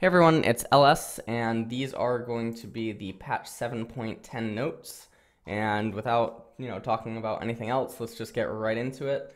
Hey everyone, it's LS, and these are going to be the patch 7.10 notes. And without, talking about anything else, let's just get right into it.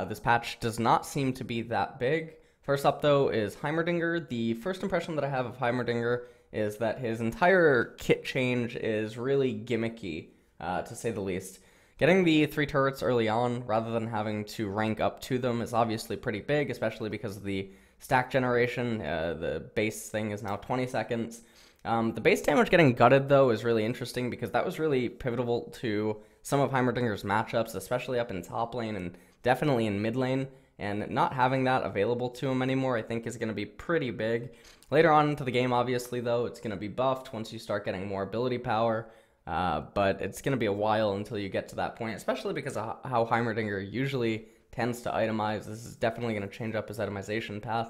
This patch does not seem to be that big. First up, though, is Heimerdinger. The first impression that I have of Heimerdinger is that his entire kit change is really gimmicky, to say the least. Getting the 3 turrets early on, rather than having to rank up to them, is obviously pretty big, especially because of the stack generation. The base thing is now 20 seconds. The base damage getting gutted, though, is really interesting because that was really pivotal to some of Heimerdinger's matchups, especially up in top lane and definitely in mid lane. And not having that available to him anymore, I think, is going to be pretty big. Later on into the game, obviously, though, it's going to be buffed once you start getting more ability power. But it's going to be a while until you get to that point, especially because of how Heimerdinger usually tends to itemize. This is definitely going to change up his itemization path.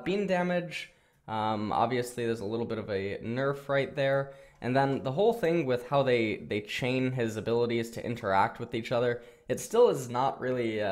Beam damage, obviously there's a little bit of a nerf right there. And then the whole thing with how they chain his abilities to interact with each other, it still is not really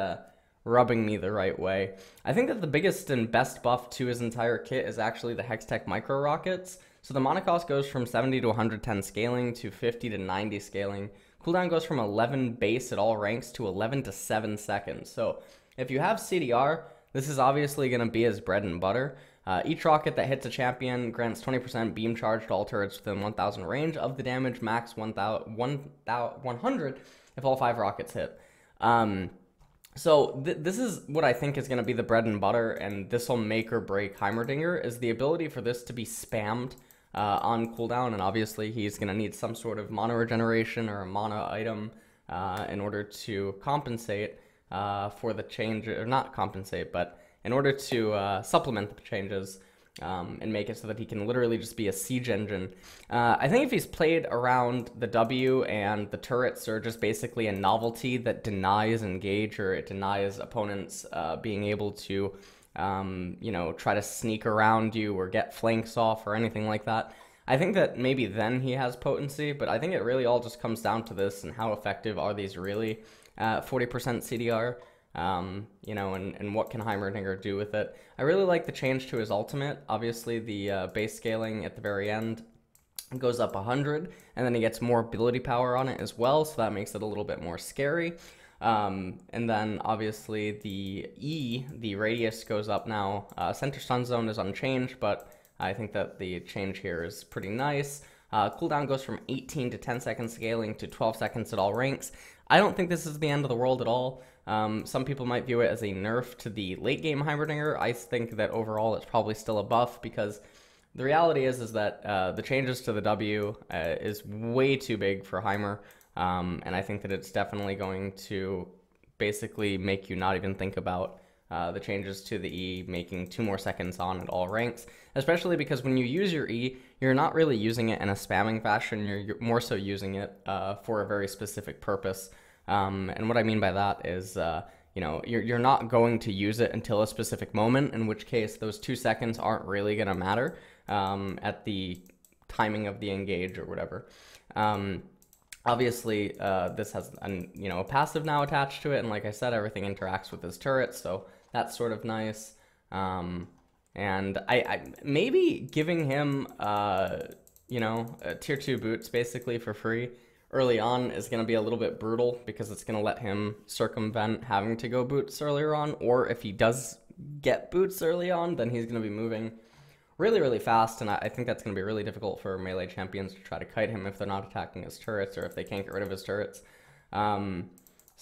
rubbing me the right way. I think that the biggest and best buff to his entire kit is actually the Hextech Micro Rockets. So the mana cost goes from 70 to 110 scaling to 50 to 90 scaling. Cooldown goes from 11 base at all ranks to 11 to 7 seconds. So if you have CDR, this is obviously going to be his bread and butter. Each rocket that hits a champion grants 20% beam charge to all turrets within 1000 range of the damage, max 100 if all 5 rockets hit. So this is what I think is going to be the bread and butter, and this will make or break Heimerdinger, is the ability for this to be spammed on cooldown, and obviously he's going to need some sort of mana regeneration or a mana item in order to compensate for the change, or not compensate, but in order to supplement the changes and make it so that he can literally just be a siege engine. I think if he's played around the W and the turrets are just basically a novelty that denies engage, or it denies opponents being able to try to sneak around you or get flanks off or anything like that, I think that maybe then he has potency, but I think it really all just comes down to this and how effective are these really at 40% CDR, and what can Heimerdinger do with it. I really like the change to his ultimate. Obviously, the base scaling at the very end goes up 100, and then he gets more ability power on it as well, so that makes it a little bit more scary. And then obviously the radius goes up now. Center stun zone is unchanged, but I think that the change here is pretty nice. Cooldown goes from 18 to 10 seconds scaling to 12 seconds at all ranks. I don't think this is the end of the world at all. Some people might view it as a nerf to the late game Heimerdinger. I think that overall it's probably still a buff, because the reality is that the changes to the W is way too big for Heimer. And I think that it's definitely going to basically make you not even think about the changes to the E making 2 more seconds on at all ranks, especially because when you use your E, you're not really using it in a spamming fashion. You're more so using it for a very specific purpose. And what I mean by that is, you're not going to use it until a specific moment, in which case those 2 seconds aren't really going to matter at the timing of the engage or whatever. Obviously, this has a passive now attached to it, and like I said, everything interacts with his turrets, so that's sort of nice. And I maybe giving him tier 2 boots basically for free early on is going to be a little bit brutal, because it's going to let him circumvent having to go boots earlier on, or if he does get boots early on, then he's going to be moving really, really fast, and I think that's going to be really difficult for melee champions to try to kite him if they're not attacking his turrets, or if they can't get rid of his turrets. So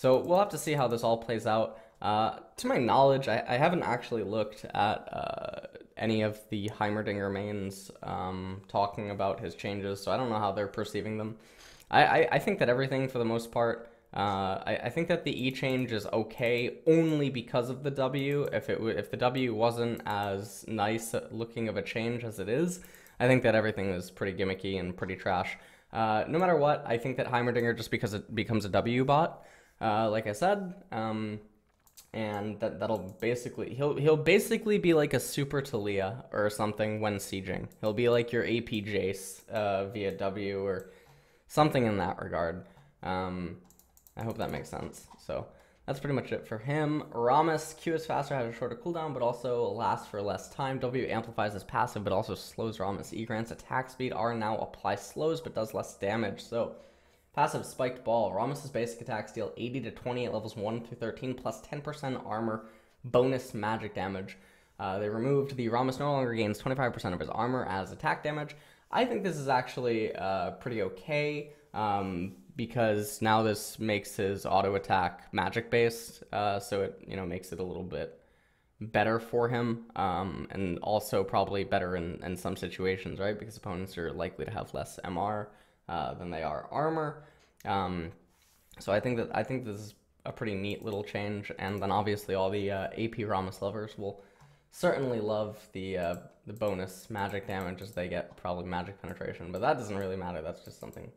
we'll have to see how this all plays out. To my knowledge, I haven't actually looked at any of the Heimerdinger mains talking about his changes, so I don't know how they're perceiving them. I think that everything, for the most part, I think that the E change is okay only because of the W. If the W wasn't as nice looking of a change as it is, I think that everything is pretty gimmicky and pretty trash. No matter what, I think that Heimerdinger, just because it becomes a W bot, like I said, and that'll basically, he'll basically be like a super Talia or something when sieging. He'll be like your AP Jace via W or something in that regard. I hope that makes sense. So that's pretty much it for him. Rammus, Q is faster, has a shorter cooldown, but also lasts for less time. W amplifies his passive, but also slows Rammus. E grants attack speed. R now applies slows, but does less damage. So, passive Spiked Ball. Rammus's basic attacks deal 80 to 20 at levels 1 through 13, plus 10% armor, bonus magic damage. They removed the Rammus no longer gains 25% of his armor as attack damage. I think this is actually pretty okay. Because now this makes his auto attack magic based, so it makes it a little bit better for him, and also probably better in some situations, right? Because opponents are likely to have less MR than they are armor. So I think this is a pretty neat little change, and then obviously all the AP Rammus lovers will certainly love the bonus magic damage as they get probably magic penetration, but that doesn't really matter. That's just something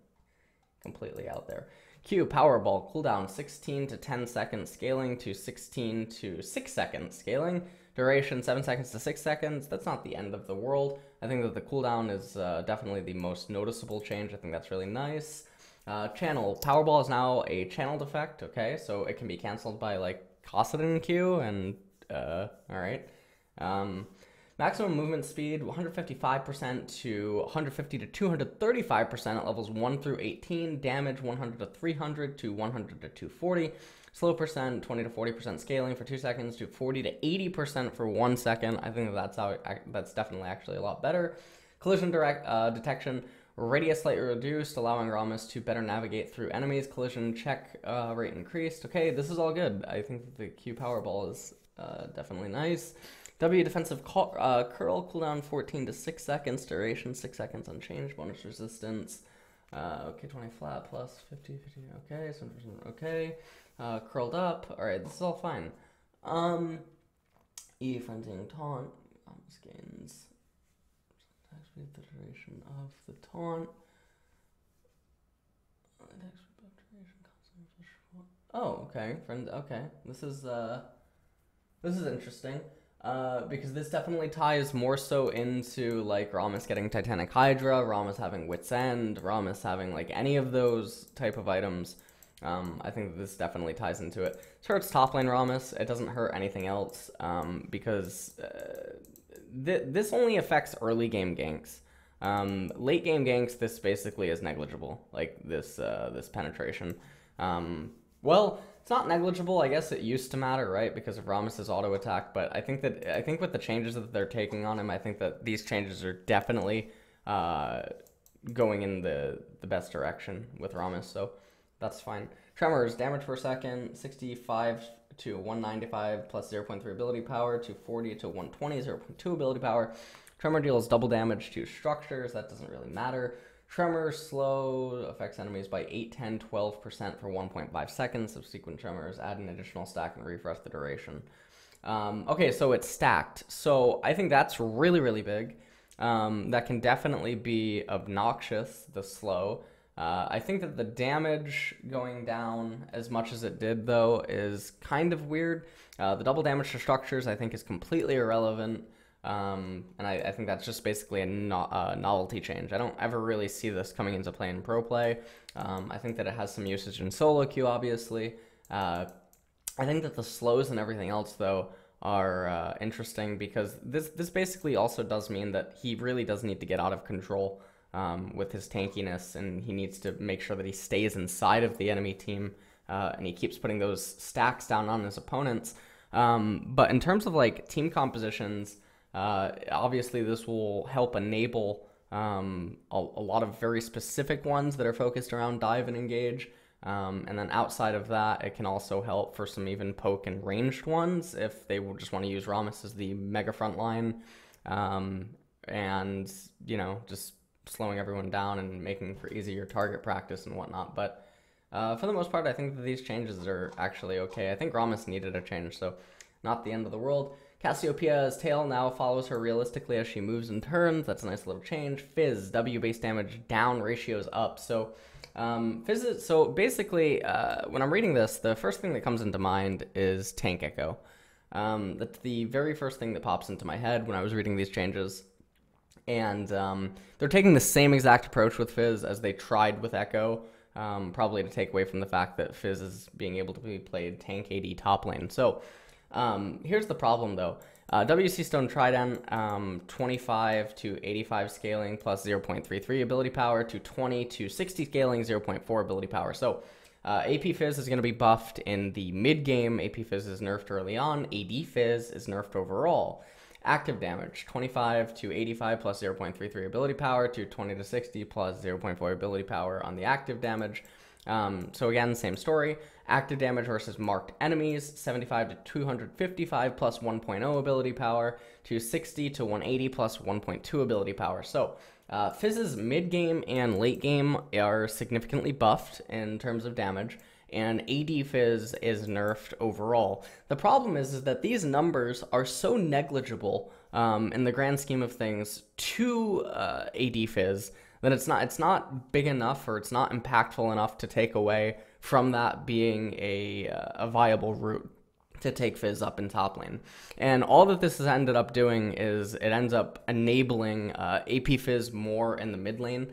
completely out there. Q, Powerball, cooldown 16 to 10 seconds, scaling to 16 to 6 seconds, scaling, duration 7 seconds to 6 seconds. That's not the end of the world. I think that the cooldown is definitely the most noticeable change. I think that's really nice. Channel, Powerball is now a channeled effect, okay, so it can be canceled by like Kassadin Q, and alright. Maximum movement speed, 155% to 150 to 235% at levels 1 through 18. Damage, 100 to 300 to 100 to 240. Slow percent, 20 to 40% scaling for 2 seconds to 40 to 80% for 1 second. I think that's definitely actually a lot better. Collision detection, radius slightly reduced, allowing Rammus to better navigate through enemies. Collision check rate increased. Okay, this is all good. I think that the Q Powerball is definitely nice. W defensive curl, cooldown 14 to 6 seconds, duration 6 seconds unchanged, bonus resistance. Okay, 20 flat plus 50, okay, 70%, okay. Curled up, alright, this is all fine. E frenzying taunt, almost gains the duration of the taunt. Oh, okay, okay, this is interesting. Because this definitely ties more so into like Rammus getting Titanic Hydra, Rammus having Wit's End, Rammus having like any of those type of items. I think this definitely ties into it. It hurts top lane Rammus. It doesn't hurt anything else because this only affects early game ganks. Late game ganks, this basically is negligible. Like this penetration. Well, it's not negligible. I guess it used to matter, right? Because of Rammus's auto attack. But I think with the changes that they're taking on him, I think that these changes are definitely going in the best direction with Rammus. So that's fine. Tremors, damage per second, 65 to 195 plus 0.3 ability power to 40 to 120, 0.2 ability power. Tremor deals double damage to structures. That doesn't really matter. Tremor slow affects enemies by 8, 10, 12% for 1.5 seconds. Subsequent tremors add an additional stack and refresh the duration. Okay, so it's stacked. So I think that's really, really big. That can definitely be obnoxious, the slow. I think that the damage going down as much as it did, though, is kind of weird. The double damage to structures, I think, is completely irrelevant. And I think that's just basically a novelty change. I don't ever really see this coming into play in pro play. I think that it has some usage in solo queue, obviously. I think that the slows and everything else, though, are interesting because this basically also does mean that he really does need to get out of control with his tankiness, and he needs to make sure that he stays inside of the enemy team, and he keeps putting those stacks down on his opponents. But in terms of like team compositions, obviously this will help enable a lot of very specific ones that are focused around dive and engage. And then outside of that, it can also help for some even poke and ranged ones if they will just want to use Rammus as the mega front line, and, just slowing everyone down and making for easier target practice and whatnot. But for the most part, I think that these changes are actually okay. I think Rammus needed a change, so not the end of the world. Cassiopeia's tail now follows her realistically as she moves and turns. That's a nice little change. Fizz, W base damage down, ratios up. So Fizz is, so basically, when I'm reading this, the first thing that comes into mind is Tank Echo. That's the very first thing that pops into my head when I was reading these changes. And they're taking the same exact approach with Fizz as they tried with Echo. probably to take away from the fact that Fizz is being able to be played tank AD top lane. So here's the problem though. WC Stone Trident, 25 to 85 scaling plus 0.33 ability power to 20 to 60 scaling, 0.4 ability power. So AP Fizz is going to be buffed in the mid game. AP Fizz is nerfed early on. AD Fizz is nerfed overall. Active damage, 25 to 85 plus 0.33 ability power to 20 to 60 plus 0.4 ability power on the active damage. So again, same story. Active damage versus marked enemies, 75 to 255 plus 1.0 ability power to 60 to 180 plus 1.2 ability power. So Fizz's mid-game and late game are significantly buffed in terms of damage, and AD Fizz is nerfed overall. The problem is that these numbers are so negligible in the grand scheme of things to AD Fizz that it's not big enough, or it's not impactful enough to take away from that being a viable route to take Fizz up in top lane. And all that this has ended up doing is it ends up enabling AP Fizz more in the mid lane,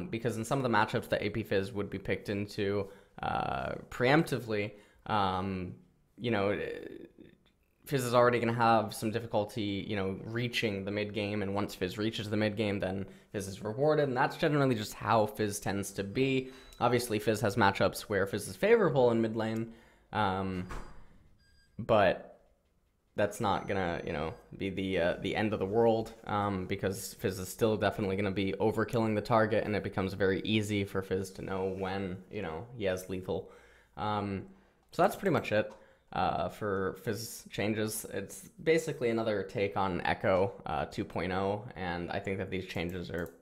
because in some of the matchups that AP Fizz would be picked into preemptively, you know, Fizz is already going to have some difficulty, you know, reaching the mid game, and once Fizz reaches the mid game, then Fizz is rewarded, and that's generally just how Fizz tends to be. Obviously, Fizz has matchups where Fizz is favorable in mid lane, but that's not gonna, you know, be the end of the world, because Fizz is still definitely gonna be overkilling the target, and it becomes very easy for Fizz to know when, you know, he has lethal. So that's pretty much it for Fizz changes. It's basically another take on Echo 2.0, and I think that these changes are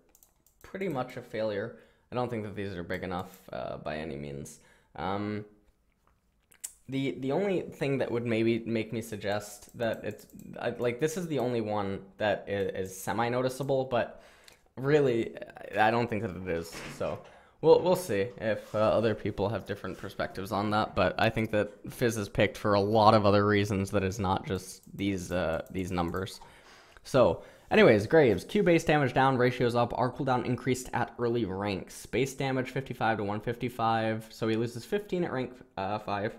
pretty much a failure. I don't think that these are big enough by any means. The only thing that would maybe make me suggest that it's like, this is the only one that is semi-noticeable, but really I don't think that it is. So we'll see if other people have different perspectives on that, but I think that Fizz is picked for a lot of other reasons that is not just these numbers. So anyways, Graves, Q base damage down, ratios up, R cooldown increased at early ranks. Base damage 55 to 155, so he loses 15 at rank 5.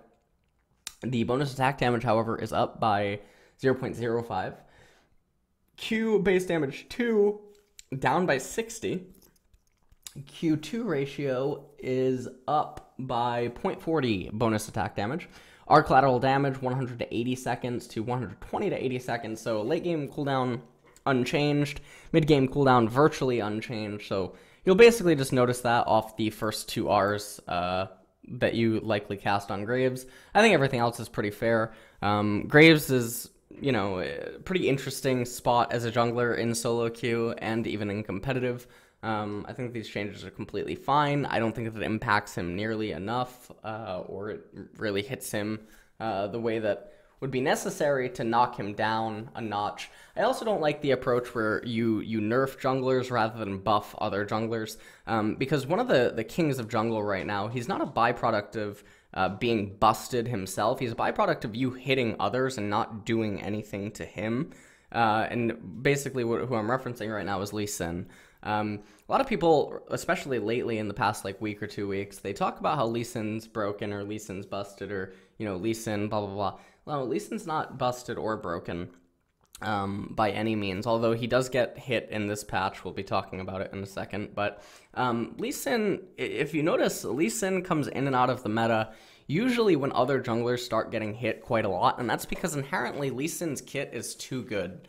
The bonus attack damage, however, is up by 0.05. Q base damage 2, down by 60. Q2 ratio is up by 0.40 bonus attack damage. R collateral damage 100 to 80 seconds to 120 to 80 seconds. So late game cooldown unchanged, mid game cooldown virtually unchanged. So you'll basically just notice that off the first 2 Rs that you likely cast on Graves. I think everything else is pretty fair. Graves is, you know, a pretty interesting spot as a jungler in solo queue and even in competitive. I think these changes are completely fine. I don't think that it impacts him nearly enough, or it really hits him the way that would be necessary to knock him down a notch. I also don't like the approach where you nerf junglers rather than buff other junglers, because one of the kings of jungle right now, he's not a byproduct of being busted himself. He's a byproduct of you hitting others and not doing anything to him. And basically who I'm referencing right now is Lee Sin. A lot of people, especially lately in the past like week or 2 weeks, they talk about how Lee Sin's broken or Lee Sin's busted, or, you know, Lee Sin blah blah blah. Well, Lee Sin's not busted or broken by any means, although he does get hit in this patch. We'll be talking about it in a second. But Lee Sin, if you notice, Lee Sin comes in and out of the meta usually when other junglers start getting hit quite a lot, and that's because inherently Lee Sin's kit is too good.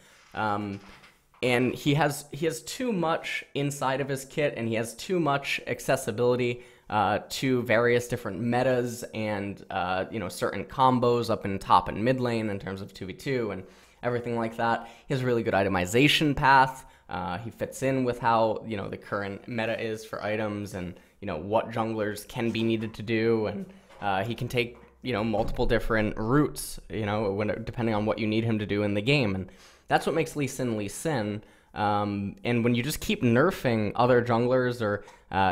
And he has too much inside of his kit, and he has too much accessibility to various different metas and you know, certain combos up in top and mid lane in terms of 2v2 and everything like that. He has a really good itemization path. He fits in with how, you know, the current meta is for items, and, you know, what junglers can be needed to do, and he can take, you know, multiple different routes, you know, depending on what you need him to do in the game, and that's what makes Lee Sin Lee Sin. And when you just keep nerfing other junglers, or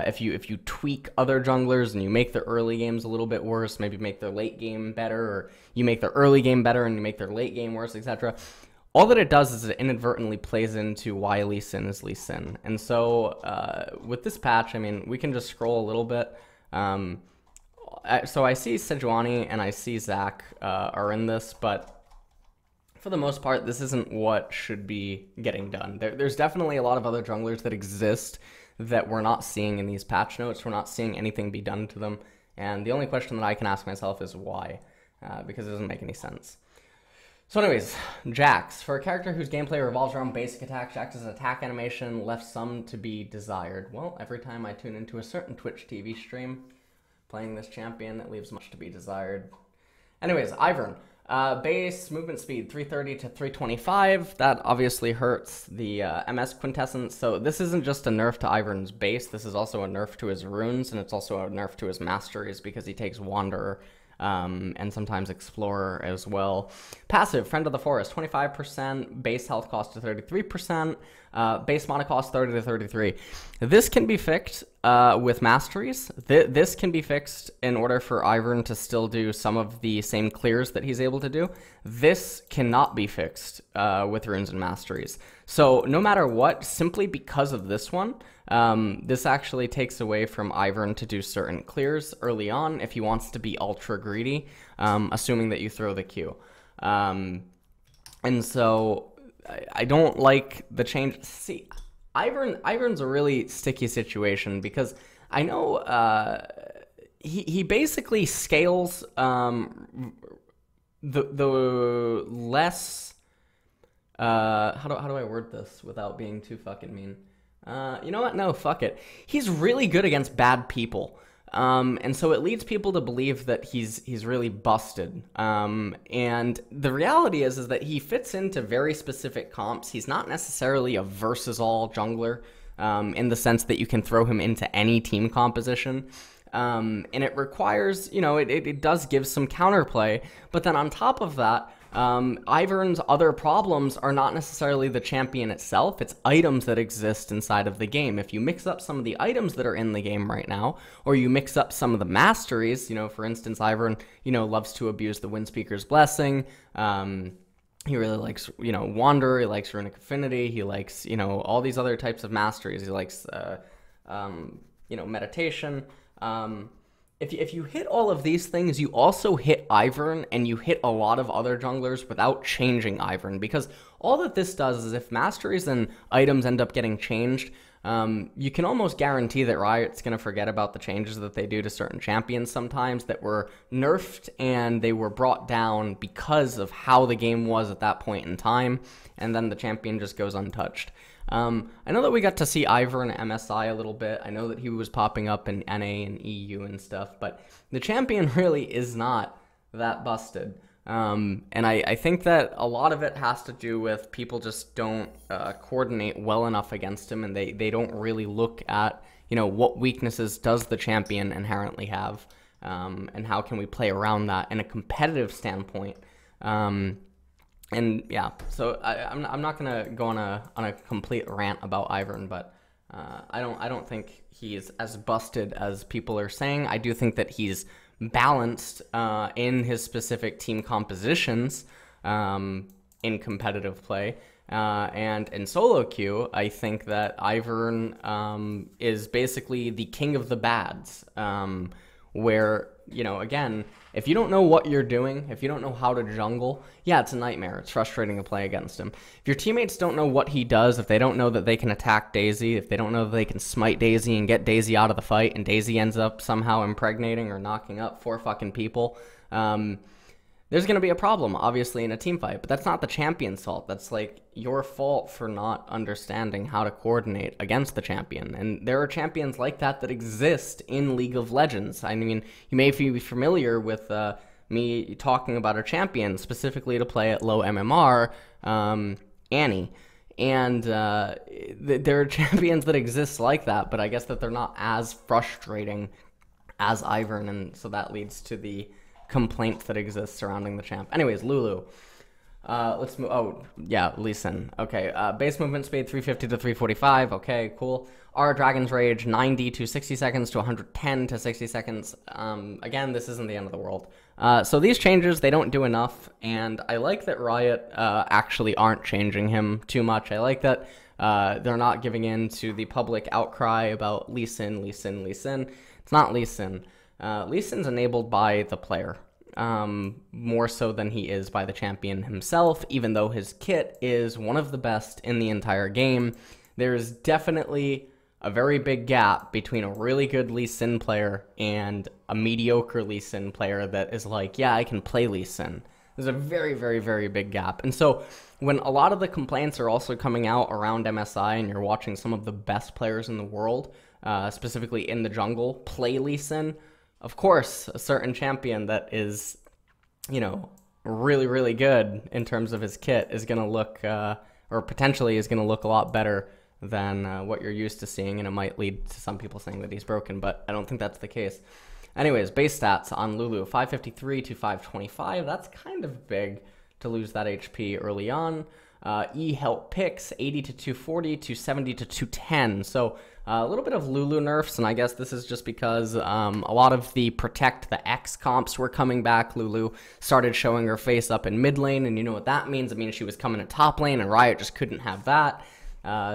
if you tweak other junglers and you make their early games a little bit worse, maybe make their late game better, or you make their early game better and you make their late game worse, etc., all that it does is it inadvertently plays into why Lee Sin is Lee Sin. And so with this patch, I mean, we can just scroll a little bit. So I see Sejuani and I see Zac are in this, but for the most part, this isn't what should be getting done. There's definitely a lot of other junglers that exist that we're not seeing in these patch notes. We're not seeing anything be done to them. And the only question that I can ask myself is why, because it doesn't make any sense. So anyways, Jax. For a character whose gameplay revolves around basic attack, Jax's attack animation left some to be desired. Well, every time I tune into a certain Twitch TV stream playing this champion, it leaves much to be desired. Anyways, Ivern. Base movement speed 330 to 325. That obviously hurts the MS quintessence. So this isn't just a nerf to Ivern's base. This is also a nerf to his runes, and it's also a nerf to his masteries because he takes Wanderer and sometimes Explorer as well. Passive, Friend of the Forest, 25%. Base health cost to 33%. Base mana cost 30 to 33. This can be fixed with masteries. This can be fixed in order for Ivern to still do some of the same clears that he's able to do. This cannot be fixed with runes and masteries. So no matter what, simply because of this one, this actually takes away from Ivern to do certain clears early on if he wants to be ultra greedy, assuming that you throw the Q. And so I don't like the change. See, Ivern's a really sticky situation because I know he basically scales the less how do I word this without being too fucking mean? You know what? No, fuck it. He's really good against bad people. And so it leads people to believe that he's really busted. And the reality is that he fits into very specific comps. He's not necessarily a versus all jungler, in the sense that you can throw him into any team composition. And it requires, you know, it does give some counterplay, but then on top of that, Ivern's other problems are not necessarily the champion itself, it's items that exist inside of the game. If you mix up some of the items that are in the game right now, or you mix up some of the masteries, you know, for instance, Ivern, you know, loves to abuse the Windspeaker's Blessing, he really likes, you know, Wanderer, he likes Runic Affinity, he likes, you know, all these other types of masteries, he likes, you know, Meditation. If you hit all of these things, you also hit Ivern, and you hit a lot of other junglers without changing Ivern, because all that this does is if masteries and items end up getting changed, you can almost guarantee that Riot's going to forget about the changes that they do to certain champions sometimes that were nerfed and they were brought down because of how the game was at that point in time, and then the champion just goes untouched. I know that we got to see Ivern MSI a little bit. I know that he was popping up in NA and EU and stuff, but the champion really is not that busted. And I think that a lot of it has to do with people just don't coordinate well enough against him, and they don't really look at, you know, what weaknesses does the champion inherently have, and how can we play around that in a competitive standpoint. And yeah, so I'm not gonna go on a complete rant about Ivern, but I don't think he's as busted as people are saying. I do think that he's balanced in his specific team compositions in competitive play, and in solo queue, I think that Ivern is basically the king of the bads, where, you know, again, if you don't know what you're doing, if you don't know how to jungle, yeah, it's a nightmare. It's frustrating to play against him. If your teammates don't know what he does, if they don't know that they can attack Daisy, if they don't know that they can smite Daisy and get Daisy out of the fight, and Daisy ends up somehow impregnating or knocking up 4 fucking people, there's going to be a problem, obviously, in a team fight. But that's not the champion's fault. That's, like, your fault for not understanding how to coordinate against the champion. And there are champions like that that exist in League of Legends. I mean, you may be familiar with me talking about a champion specifically to play at low MMR, Annie. And there are champions that exist like that, but I guess that they're not as frustrating as Ivern, and so that leads to the complaints that exist surrounding the champ. Anyways, Lulu. Let's move. Oh, yeah, Lee Sin. Okay, base movement speed 350 to 345. Okay, cool. Our Dragon's Rage 90 to 60 seconds to 110 to 60 seconds. Again, this isn't the end of the world. So these changes, they don't do enough, and I like that Riot actually aren't changing him too much. I like that they're not giving in to the public outcry about Lee Sin. It's not Lee Sin. Lee Sin's enabled by the player, more so than he is by the champion himself, even though his kit is one of the best in the entire game. There's definitely a very big gap between a really good Lee Sin player and a mediocre Lee Sin player that is like, yeah, I can play Lee Sin. There's a very, very, very big gap. And so when a lot of the complaints are also coming out around MSI and you're watching some of the best players in the world, specifically in the jungle, play Lee Sin, of course, a certain champion that is, you know, really, really good in terms of his kit is going to look, or potentially is going to look a lot better than what you're used to seeing, and it might lead to some people saying that he's broken, but I don't think that's the case. Anyways, base stats on Lulu, 553 to 525. That's kind of big to lose that HP early on. E help picks, 80 to 240 to 70 to 210. So a little bit of Lulu nerfs, and I guess this is just because a lot of the Protect the X comps were coming back. Lulu started showing her face up in mid lane, and you know what that means. It means she was coming to top lane, and Riot just couldn't have that.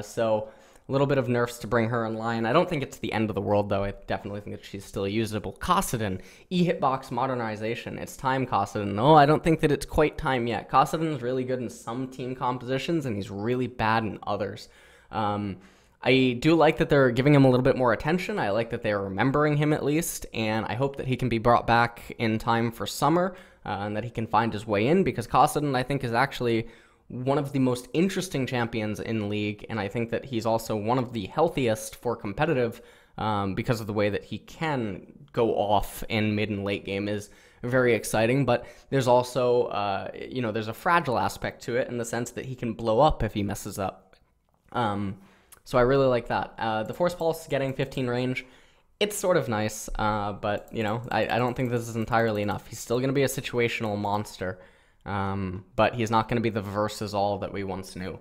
So a little bit of nerfs to bring her in line. I don't think it's the end of the world, though. I definitely think that she's still usable. Kassadin, E-hitbox modernization. It's time, Kassadin. No, I don't think that it's quite time yet. Kassadin is really good in some team compositions, and he's really bad in others. I do like that they're giving him a little bit more attention. I like that they're remembering him at least, and I hope that he can be brought back in time for summer, and that he can find his way in, because Kassadin, I think, is actually one of the most interesting champions in League, and I think that he's also one of the healthiest for competitive, because of the way that he can go off in mid and late game is very exciting. But there's also, you know, there's a fragile aspect to it in the sense that he can blow up if he messes up. So I really like that. The Force Pulse is getting 15 range. It's sort of nice, but, you know, I don't think this is entirely enough. He's still going to be a situational monster. But he's not going to be the versus all that we once knew.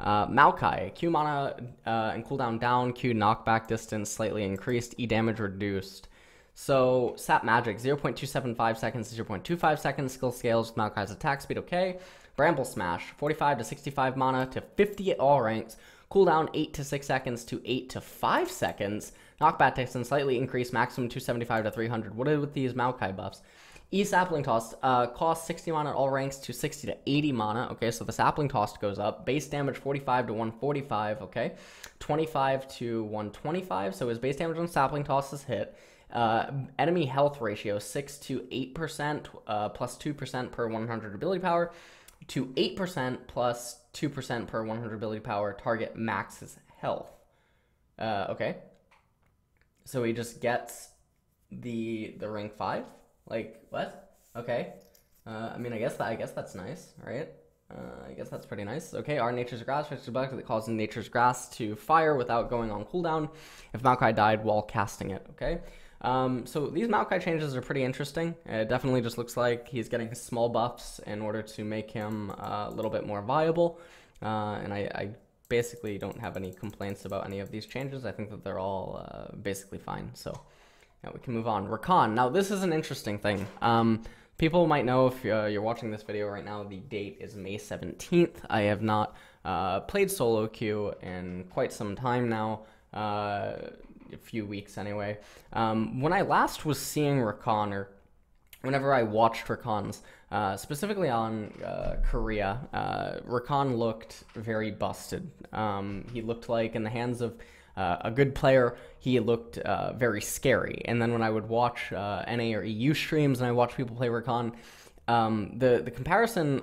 Maokai, Q mana and cooldown down, Q knockback distance slightly increased, E damage reduced. So, Sap Magic, 0.275 seconds to 0.25 seconds, skill scales with Maokai's attack speed, okay. Bramble Smash, 45 to 65 mana to 50 at all ranks, cooldown 8 to 6 seconds to 8 to 5 seconds, knockback distance slightly increased, maximum 275 to 300. What are with these Maokai buffs? E-Sapling Toss costs 60 mana at all ranks to 60 to 80 mana. Okay, so the Sapling Toss goes up. Base damage 45 to 145, okay. 25 to 125, so his base damage on Sapling Toss is hit. Enemy health ratio 6 to 8%, plus 2% per 100 ability power, to 8% plus 2% per 100 ability power. Target maxes health. Okay. So he just gets the rank 5? Like, what? Okay. I mean, I guess that's nice, right? I guess that's pretty nice. Okay, our Nature's Grass, which is a bug that causes Nature's Grass to fire without going on cooldown if Maokai died while casting it, okay? So these Maokai changes are pretty interesting. It definitely just looks like he's getting small buffs in order to make him a little bit more viable. And I basically don't have any complaints about any of these changes. I think that they're all basically fine, so... yeah, we can move on. Rakan. Now, this is an interesting thing. People might know if you're watching this video right now, the date is May 17th. I have not played solo queue in quite some time now, a few weeks anyway. When I last was seeing Rakan, or whenever I watched Rakans, specifically on Korea, Rakan looked very busted. He looked like, in the hands of a good player, he looked very scary. And then when I would watch NA or EU streams and I watch people play Rakan, the comparison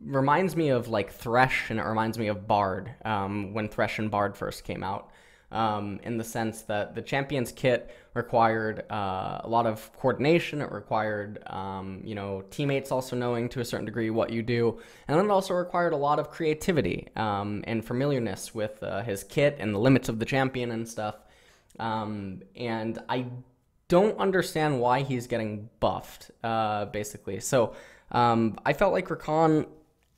reminds me of like Thresh, and it reminds me of Bard when Thresh and Bard first came out. In the sense that the champion's kit required a lot of coordination. It required, you know, teammates also knowing to a certain degree what you do. And then it also required a lot of creativity and familiarness with his kit and the limits of the champion and stuff. And I don't understand why he's getting buffed, basically. So I felt like Rakan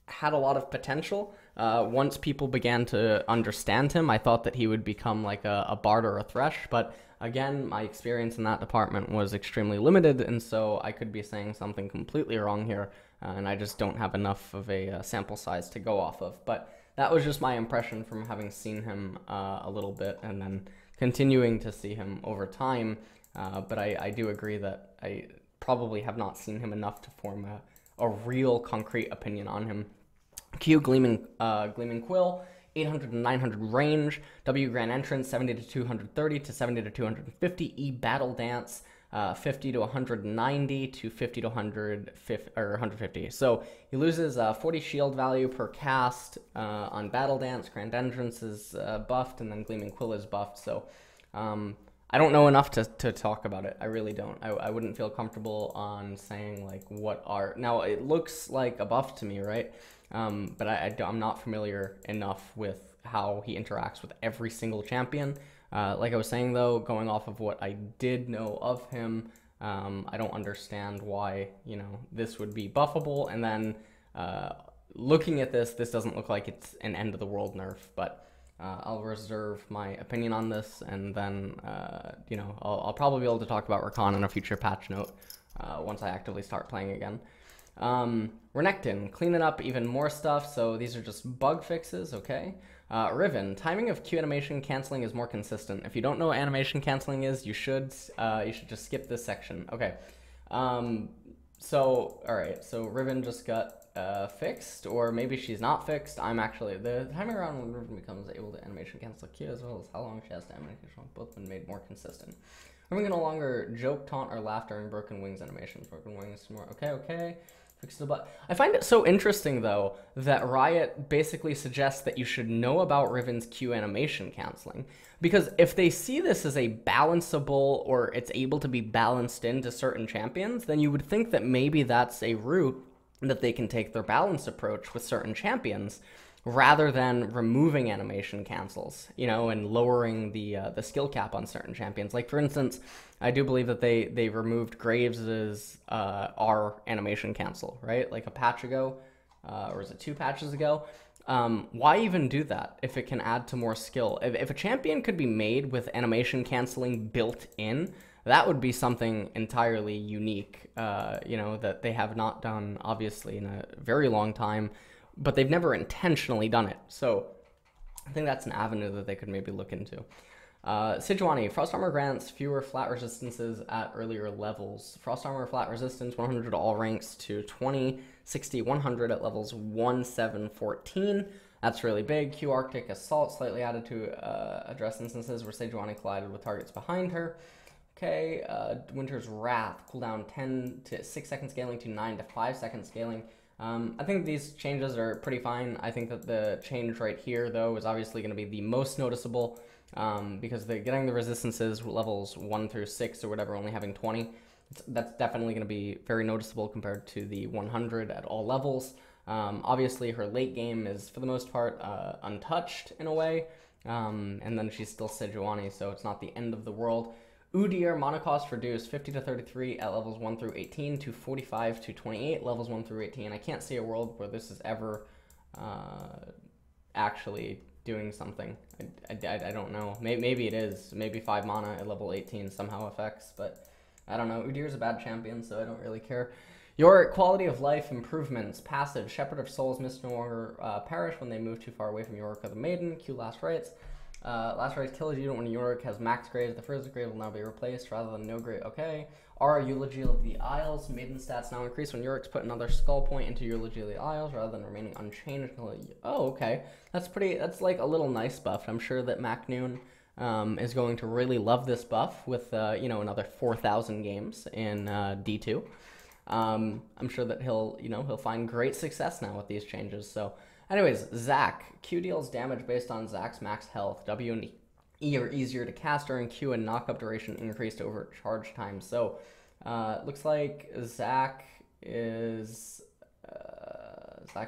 had a lot of potential. Once people began to understand him, I thought that he would become like a Bard or a Thresh, but again, my experience in that department was extremely limited, and so I could be saying something completely wrong here, and I just don't have enough of a sample size to go off of. But that was just my impression from having seen him a little bit and then continuing to see him over time. But I do agree that I probably have not seen him enough to form a real concrete opinion on him. Q, Gleaming Quill, 800 to 900 range. W, Grand Entrance, 70 to 230 to 70 to 250. E, Battle Dance, 50 to 190 to 50 to 150. So he loses 40 shield value per cast on Battle Dance. Grand Entrance is buffed, and then Gleaming Quill is buffed. So I don't know enough to talk about it. I really don't. I wouldn't feel comfortable on saying like what are... Now, it looks like a buff to me, right? But I'm not familiar enough with how he interacts with every single champion. Like I was saying, though, going off of what I did know of him, I don't understand why, this would be buffable. And then looking at this doesn't look like it's an end-of-the-world nerf, but I'll reserve my opinion on this, and then, I'll probably be able to talk about Rakan in a future patch note once I actively start playing again. Renekton, cleaning up even more stuff, so these are just bug fixes, okay? Riven, timing of Q animation canceling is more consistent. If you don't know what animation canceling is, you should just skip this section. Okay, so Riven just got fixed, or maybe she's not fixed. The timing around when Riven becomes able to animation cancel Q, as well as how long she has to animation, both been made more consistent. Riven can no longer joke, taunt, or laugh during Broken Wings animations. Broken Wings more. Okay. Fix the butt. I find it so interesting, though, that Riot basically suggests that you should know about Riven's Q animation canceling. Because if they see this as a balanceable, or it's able to be balanced into certain champions, then you would think that maybe that's a route that they can take their balanced approach with certain champions, rather than removing animation cancels, and lowering the skill cap on certain champions. Like, for instance, I do believe that they removed Graves's R animation cancel, right? Like a patch ago, or is it 2 patches ago? Why even do that if it can add to more skill? If a champion could be made with animation canceling built in, that would be something entirely unique, that they have not done, obviously, in a very long time, but they've never intentionally done it. So I think that's an avenue that they could maybe look into. Sejuani, Frost Armor grants fewer flat resistances at earlier levels. Frost Armor flat resistance 100 to all ranks to 20, 60, 100 at levels 1, 7, 14. That's really big. Q Arctic Assault slightly added to address instances where Sejuani collided with targets behind her. Okay, Winter's Wrath, cooldown 10 to 6 second scaling to 9 to 5 second scaling. I think these changes are pretty fine. I think that the change right here, though, is obviously going to be the most noticeable, because they're getting the resistances levels 1 through 6 or whatever, only having 20. That's definitely going to be very noticeable compared to the 100 at all levels. Obviously, her late game is, for the most part, untouched in a way, and then she's still Sejuani, so it's not the end of the world. Udyr, mana cost reduced 50 to 33 at levels 1 through 18 to 45 to 28, levels 1 through 18. I can't see a world where this is ever actually doing something. I don't know. Maybe it is. Maybe 5 mana at level 18 somehow affects, but I don't know. Udyr's a bad champion, so I don't really care. Your quality of life improvements. Passive, Shepherd of Souls must no longer perish when they move too far away from Yorick or the Maiden. Q Last Rites. Last Rites kills you when Yorick has max graves. The first grave will now be replaced rather than no grave. Okay. R, Eulogy of the Isles. Maiden stats now increase when Yorick's put another skull point into Eulogy of the Isles rather than remaining unchanged. Oh, okay. That's like a little nice buff. I'm sure that MacNoon is going to really love this buff with, another 4,000 games in D2. I'm sure that he'll find great success now with these changes. So, anyways, Zac. Q deals damage based on Zac's max health. W and E are easier to cast during Q, and knockup duration increased over charge time. So, looks like Zac is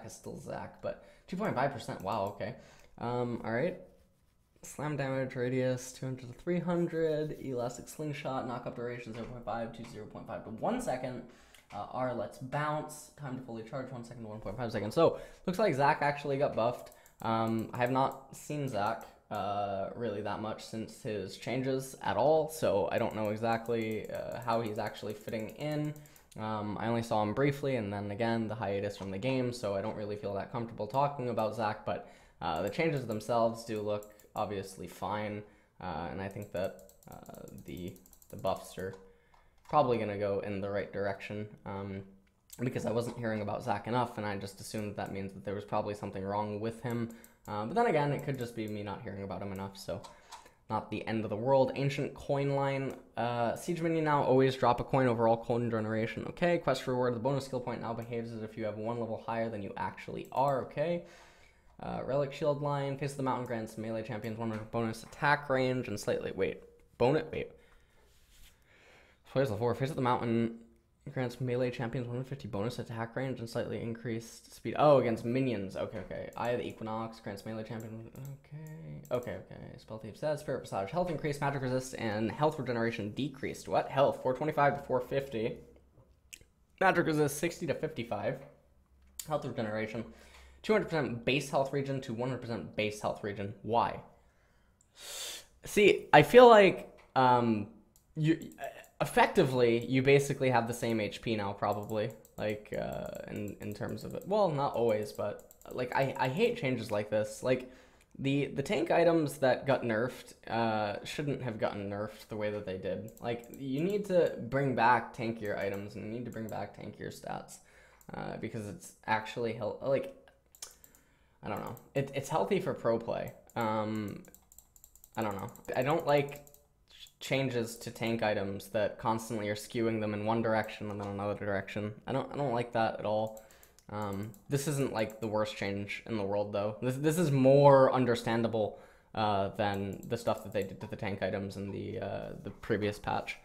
still Zac, but 2.5%. Wow, okay. Alright. Slam damage radius 200 to 300. Elastic slingshot. Knockup duration 0.5 to 0.5 to 1 second. R, let's bounce. Time to fully charge 1 second to 1.5 seconds. So, looks like Zac actually got buffed. I have not seen Zac really that much since his changes at all, so I don't know exactly how he's actually fitting in. I only saw him briefly, and then again, the hiatus from the game, so I don't really feel that comfortable talking about Zac, but The changes themselves do look obviously fine, and I think that the buffs are probably going to go in the right direction, because I wasn't hearing about Zac enough, and I just assumed that means that there was probably something wrong with him. But then again, it could just be me not hearing about him enough, so not the end of the world. Ancient coin line. Siege minion now always drop a coin over all coin generation. Okay. Quest reward. The bonus skill point now behaves as if you have one level higher than you actually are. Okay. Relic shield line. Face of the mountain grants melee champions 100 bonus attack range and slightly... Wait. Players level 4. Face of the mountain grants melee champions 150 bonus attack range and slightly increased speed. Oh, against minions. Okay. Eye of the Equinox grants melee champion. Okay. Spell thief says Spirit Passage. Health increased, magic resist, and health regeneration decreased. What? Health 425 to 450. Magic resist 60 to 55. Health regeneration 200% base health region to 100% base health region. Why? See, I feel like effectively, you basically have the same HP now, probably, like, in terms of it. Well, not always, but, like, I hate changes like this. Like, the tank items that got nerfed shouldn't have gotten nerfed the way that they did. Like, you need to bring back tankier items, and you need to bring back tankier stats, because it's actually, like, I don't know. It's healthy for pro play. I don't know. I don't like changes to tank items that constantly are skewing them in one direction and then another direction. I don't like that at all. This isn't like the worst change in the world though. This is more understandable than the stuff that they did to the tank items in the previous patch.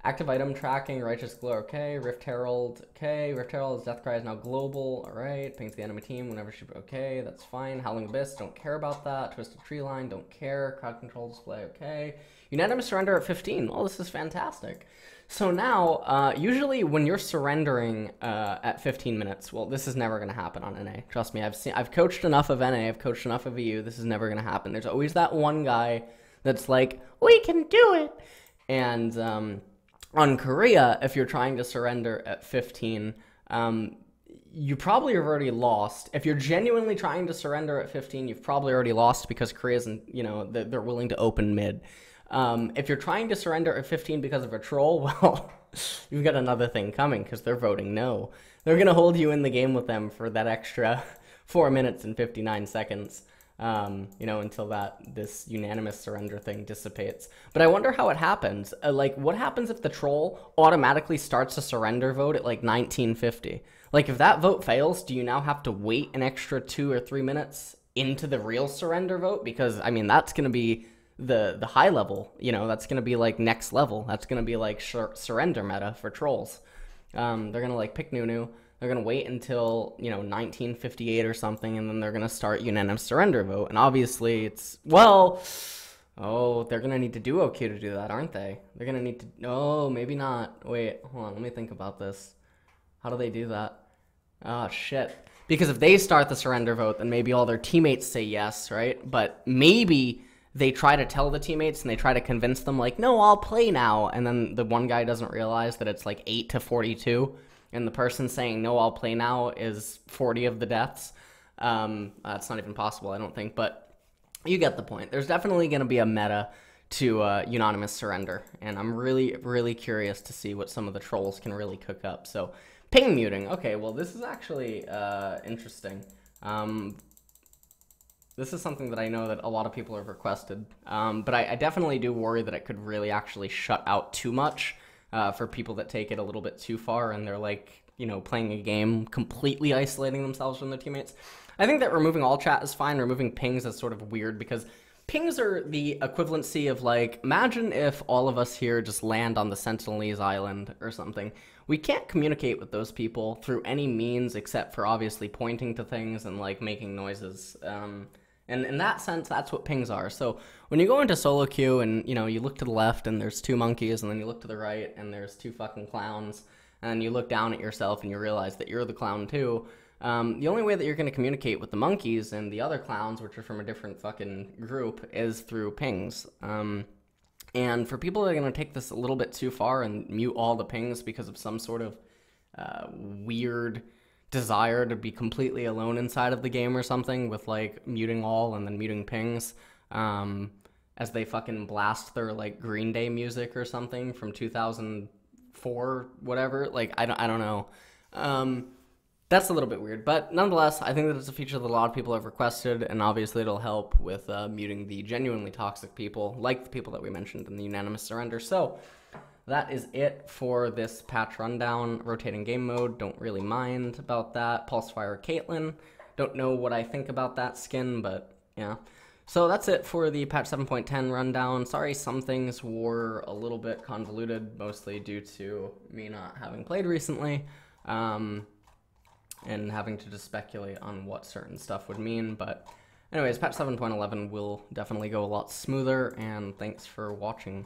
Active item tracking, Righteous Glow, okay. Rift Herald, okay. Rift Herald's Death Cry is now global, alright. Pings the enemy team whenever she, okay, that's fine. Howling Abyss, don't care about that. Twisted Tree Line, don't care. Crowd Control Display, okay. Unanimous Surrender at 15, well, this is fantastic. So now, usually when you're surrendering at 15 minutes, well, this is never going to happen on NA. Trust me, I've coached enough of NA, I've coached enough of EU, this is never going to happen. There's always that one guy that's like, we can do it! And, on Korea, if you're trying to surrender at 15, you probably have already lost. If you're genuinely trying to surrender at 15, you've probably already lost because Korea's, they're willing to open mid. If you're trying to surrender at 15 because of a troll, well, you've got another thing coming because they're voting no. They're going to hold you in the game with them for that extra 4 minutes and 59 seconds. Until this unanimous surrender thing dissipates. But I wonder how it happens. Like, what happens if the troll automatically starts a surrender vote at, like, 1950? Like, if that vote fails, do you now have to wait an extra 2 or 3 minutes into the real surrender vote? Because, I mean, that's going to be the high level, that's going to be, like, next level. That's going to be, like, surrender meta for trolls. They're going to, like, pick Nunu. They're going to wait until, 1958 or something, and then they're going to start unanimous surrender vote. And obviously it's, they're going to need to do OK to do that, aren't they? They're going to need to, no, maybe not. Wait, hold on, let me think about this. How do they do that? Oh, shit. Because if they start the surrender vote, then maybe all their teammates say yes, right? But maybe they try to tell the teammates and they try to convince them, like, no, I'll play now. And then the one guy doesn't realize that it's like 8 to 42. And the person saying, no, I'll play now is 40 of the deaths. That's not even possible, I don't think. But you get the point. There's definitely going to be a meta to unanimous surrender. And I'm really, really curious to see what some of the trolls can really cook up. So, ping muting. Okay, well, this is actually interesting. This is something that I know that a lot of people have requested. But I definitely do worry that it could really actually shut out too much. For people that take it a little bit too far and they're like, playing a game completely isolating themselves from their teammates. I think that removing all chat is fine. Removing pings is sort of weird because pings are the equivalency of, like, imagine if all of us here just land on the Sentinelese Island or something. We can't communicate with those people through any means except for obviously pointing to things and, like, making noises. And in that sense, that's what pings are. So when you go into solo queue and, you look to the left and there's 2 monkeys, and then you look to the right and there's 2 fucking clowns, and you look down at yourself and you realize that you're the clown too, the only way that you're going to communicate with the monkeys and the other clowns, which are from a different fucking group, is through pings. And for people that are going to take this a little bit too far and mute all the pings because of some sort of weird desire to be completely alone inside of the game or something with like muting all and then muting pings, as they fucking blast their like Green Day music or something from 2004, whatever. Like I don't know. That's a little bit weird, but nonetheless, I think that it's a feature that a lot of people have requested, and obviously it'll help with muting the genuinely toxic people, like the people that we mentioned in the unanimous surrender. So that is it for this patch rundown. Rotating game mode, don't really mind about that. Pulsefire Caitlyn, don't know what I think about that skin, but yeah. So that's it for the patch 7.10 rundown. Sorry some things were a little bit convoluted, mostly due to me not having played recently. And having to just speculate on what certain stuff would mean. But anyways, patch 7.11 will definitely go a lot smoother, and thanks for watching.